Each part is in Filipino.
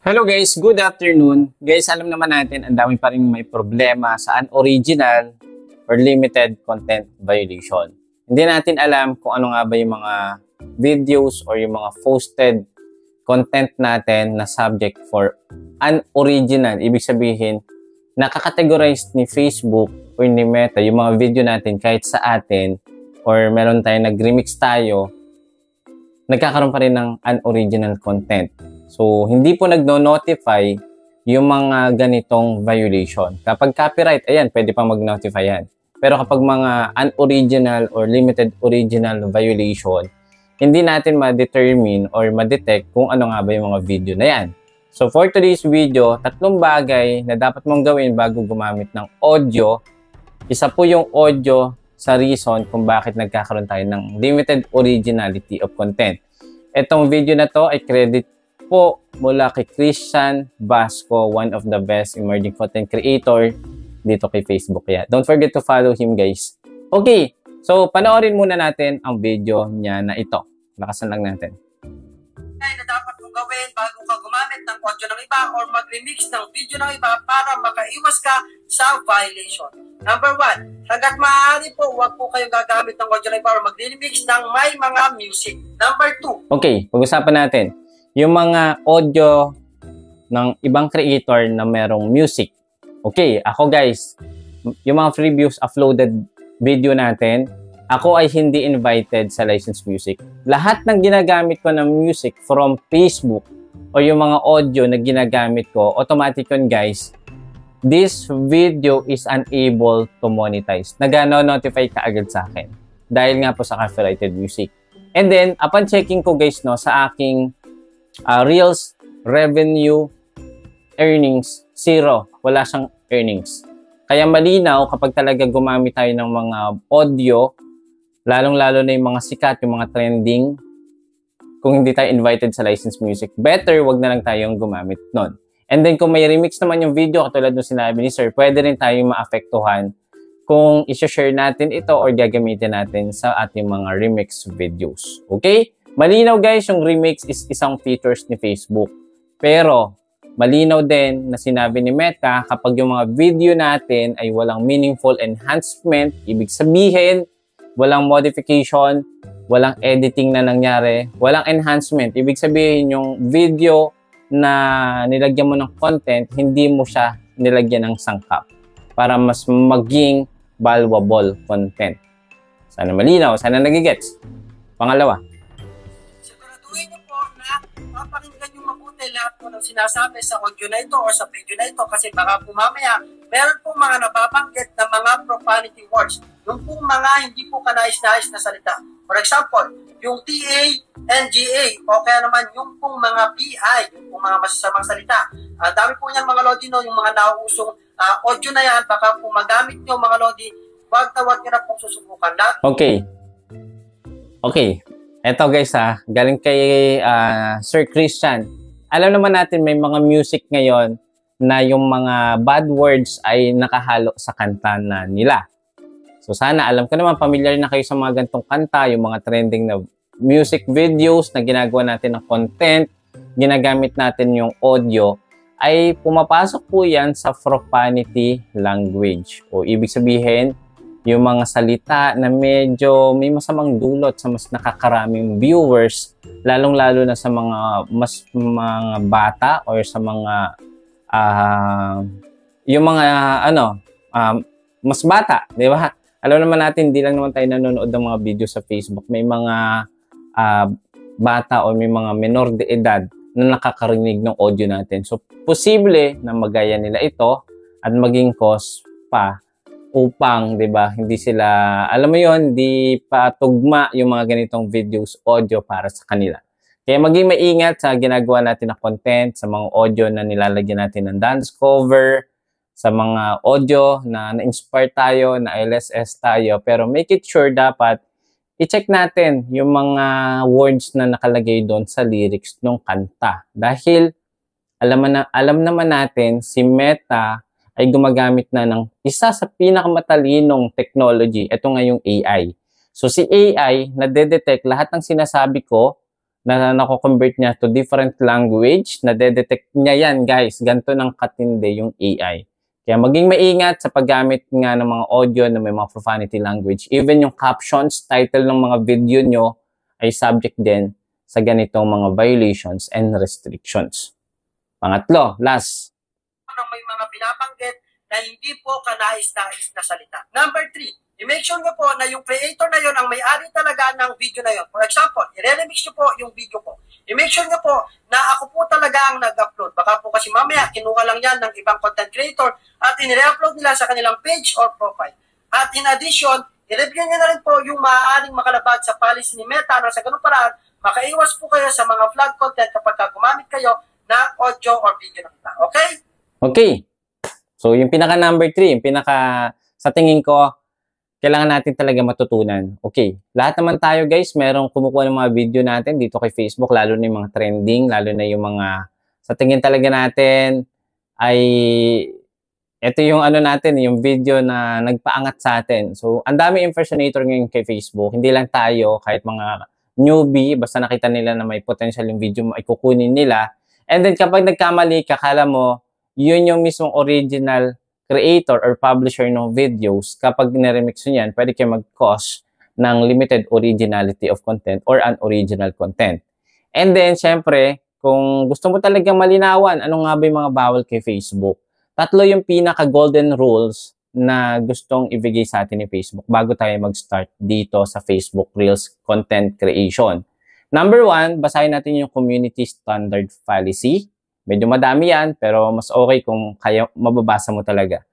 Hello guys, good afternoon. Guys, alam naman natin ang dami pa rin may problema sa unoriginal or limited content violation. Hindi natin alam kung ano nga ba yung mga videos or yung mga posted content natin na subject for unoriginal. Ibig sabihin, nakakategorize ni Facebook or ni Meta yung mga video natin kahit sa atin or meron tayong nag-remix tayo, nagkakaroon pa rin ng unoriginal content. So, hindi po nagno-notify yung mga ganitong violation. Kapag copyright, ayan, pwede pang mag-notify yan. Pero kapag mga unoriginal or limited original violation, hindi natin ma-determine or ma-detect kung ano nga ba yung mga video na yan. So, for today's video, 3 bagay na dapat mong gawin bago gumamit ng audio. Isa po yung audio sa reason kung bakit nagkakaroon tayo ng limited originality of content. Itong video na to ay credit po mula kay Christian Basco, one of the best emerging content creator dito kay Facebook. Kaya don't forget to follow him, guys. Okay, so panoorin muna natin ang video niya na ito. Lakasan lang natin. Na dapat mong gawin bago ka gumamit ng audio ng iba or mag-remix ng video ng iba para makaiwas ka sa violation. Number 1, hanggat maaari po, huwag po kayong gagamit ng audio ng iba or mag-remix ng may mga music. Number 2. Okay, pag-usapan natin yung mga audio ng ibang creator na merong music. Okay, ako guys, yung mga previews uploaded video natin, ako ay hindi invited sa licensed music. Lahat ng ginagamit ko ng music from Facebook o yung mga audio na ginagamit ko, automatic yun guys, this video is unable to monetize. Nag-notify ka agad sa akin dahil nga po sa copyrighted music. And then, upon checking ko guys no, sa aking Reels revenue earnings, 0. Wala siyang earnings. Kaya malinaw kapag talaga gumamit tayo ng mga audio, lalong-lalo na yung mga sikat, yung mga trending, kung hindi tayo invited sa licensed music, better wag na lang tayong gumamit nun. And then kung may remix naman yung video, katulad ng sinabi ni Sir, pwede rin tayong maapektuhan kung i-share natin ito or gagamitin natin sa ating mga remix videos. Okay? Malinaw guys, yung remix is isang features ni Facebook. Pero, malinaw din na sinabi ni Meta kapag yung mga video natin ay walang meaningful enhancement, ibig sabihin, walang modification, walang editing na nangyari, walang enhancement. Ibig sabihin yung video na nilagyan mo ng content, hindi mo siya nilagyan ng sangkap para mas maging valuable content. Sana malinaw, sana nagigets. Pangalawa, papakinggan yung mabuti lahat po ng sinasabi sa audio na ito o sa video na ito kasi baka po mamaya meron po mga nababanggit na mga profanity words. Yung po mga hindi po kanais-nais na salita. For example, yung TA, NGA o kaya naman yung pong mga PI, yung pong mga masasamang salita. Dami po niyan mga Lodi, no, yung mga nauusong audio na yan, baka po magamit nyo mga Lodi, wag nyo na pong susubukan lahat. Okay. Eto guys galing kay Sir Christian. Alam naman natin may mga music ngayon na yung mga bad words ay nakahalo sa kanta na nila. So sana alam ko naman familiar na kayo sa mga gantong kanta, yung mga trending na music videos na ginagawa natin ng content, ginagamit natin yung audio, ay pumapasok po yan sa profanity language. O ibig sabihin, yung mga salita na medyo may masamang dulot sa mas nakakaraming viewers, lalong-lalo na sa mga mga bata or sa mga yung mga mas bata, di ba? Alam naman natin, hindi lang naman tayo nanonood ng mga video sa Facebook. May mga bata o may mga menor de edad na nakakarinig ng audio natin. So, posible na magaya nila ito at maging cause pa upang, di ba, hindi sila, alam mo yon, hindi pa tugma yung mga ganitong videos, audio para sa kanila. Kaya maging maingat sa ginagawa natin na content, sa mga audio na nilalagyan natin ng dance cover, sa mga audio na na-inspire tayo, na LSS tayo, pero make it sure dapat i-check natin yung mga words na nakalagay doon sa lyrics ng kanta. Dahil alam naman natin si Meta ay gumagamit na ng isa sa pinakamatalinong technology. Ito nga yung AI. So si AI, nade-detect lahat ng sinasabi ko na nako-convert niya to different language, na detect niya yan, guys. Ganito ng katindi yung AI. Kaya maging maingat sa paggamit nga ng mga audio na may mga profanity language. Even yung captions, title ng mga video nyo ay subject din sa ganitong mga violations and restrictions. Pangatlo, last. May mga binabanggit na hindi po kanais-nais na salita. Number 3, i-make sure nyo po na yung creator na yon ang may-ari talaga ng video na yon. For example, i-remix nyo po yung video ko. I-make sure nyo po na ako po talaga ang nag-upload. Baka po kasi mamaya, kinuha lang yan ng ibang content creator at in-re-upload nila sa kanilang page or profile. At in addition, i-review nyo na rin po yung maaaring makalabag sa policy ni Meta na sa ganung paraan, makaiwas po kayo sa mga flag content kapag gumamit kayo ng audio or video ng iba. Okay? Okay. So, yung pinaka number 3, yung pinaka, sa tingin ko, kailangan natin talaga matutunan. Okay. Lahat naman tayo, guys, merong kumukuha ng mga video natin dito kay Facebook, lalo na yung mga trending, lalo na yung mga, sa tingin talaga natin, ay, ito yung ano natin, yung video na nagpaangat sa atin. So, ang dami impersonator ngayon kay Facebook. Hindi lang tayo, kahit mga newbie, basta nakita nila na may potential yung video mo, ay kukunin nila. And then, kapag nagkamali, kakala mo, yun yung mismong original creator or publisher ng videos. Kapag niremix nyo yan, pwede kayo mag-cause ng limited originality of content or unoriginal content. And then, syempre, kung gusto mo talagang malinawan, ano nga ba yung mga bawal kay Facebook? 3 yung pinaka-golden rules na gustong ibigay sa atin ni Facebook bago tayo mag-start dito sa Facebook Reels content creation. Number 1, basahin natin yung Community Standard Policy. Medyo madami yan, pero mas okay kung kaya mababasa mo talaga.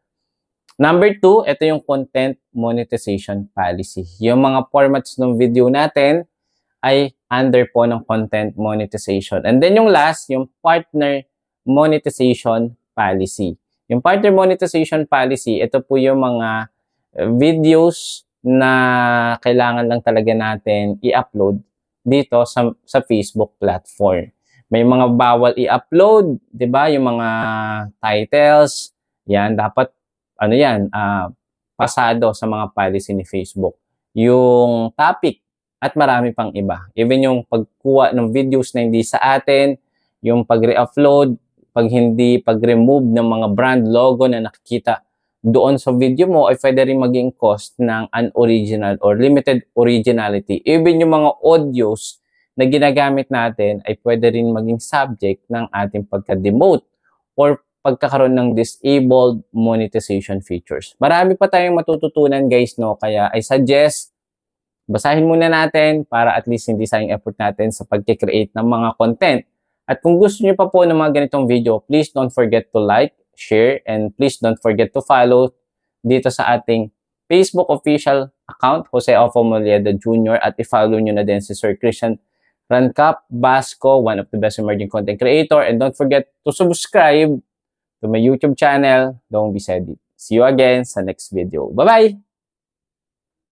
Number 2, ito yung Content Monetization Policy. Yung mga formats ng video natin ay under po ng Content Monetization. And then yung last, yung Partner Monetization Policy. Yung Partner Monetization Policy, ito po yung mga videos na kailangan lang talaga natin i-upload dito sa Facebook platform. May mga bawal i-upload, 'di ba? Yung mga titles, 'yan dapat ano 'yan, pasado sa mga policy ni Facebook. Yung topic at marami pang iba. Even yung pagkuha ng videos na hindi sa atin, yung pag-re-upload, pag-remove ng mga brand logo na nakikita doon sa video mo ay pwede rin maging cost ng unoriginal or limited originality. Even yung mga audios na ginagamit natin ay pwede rin maging subject ng ating pagka-demote or pagkakaroon ng disabled monetization features. Marami pa tayong matututunan, guys, no? Kaya I suggest, basahin muna natin para at least hindi sayang effort natin sa pag-create ng mga content. At kung gusto niyo pa po ng mga ganitong video, please don't forget to like, share, and please don't forget to follow dito sa ating Facebook official account, Jose Alfo Molleda Jr. At i-follow nyo na din si Sir Christian Rancap Basco, one of the best emerging content creator. And don't forget to subscribe to my YouTube channel, Don't Be Said It. See you again sa next video. Bye-bye!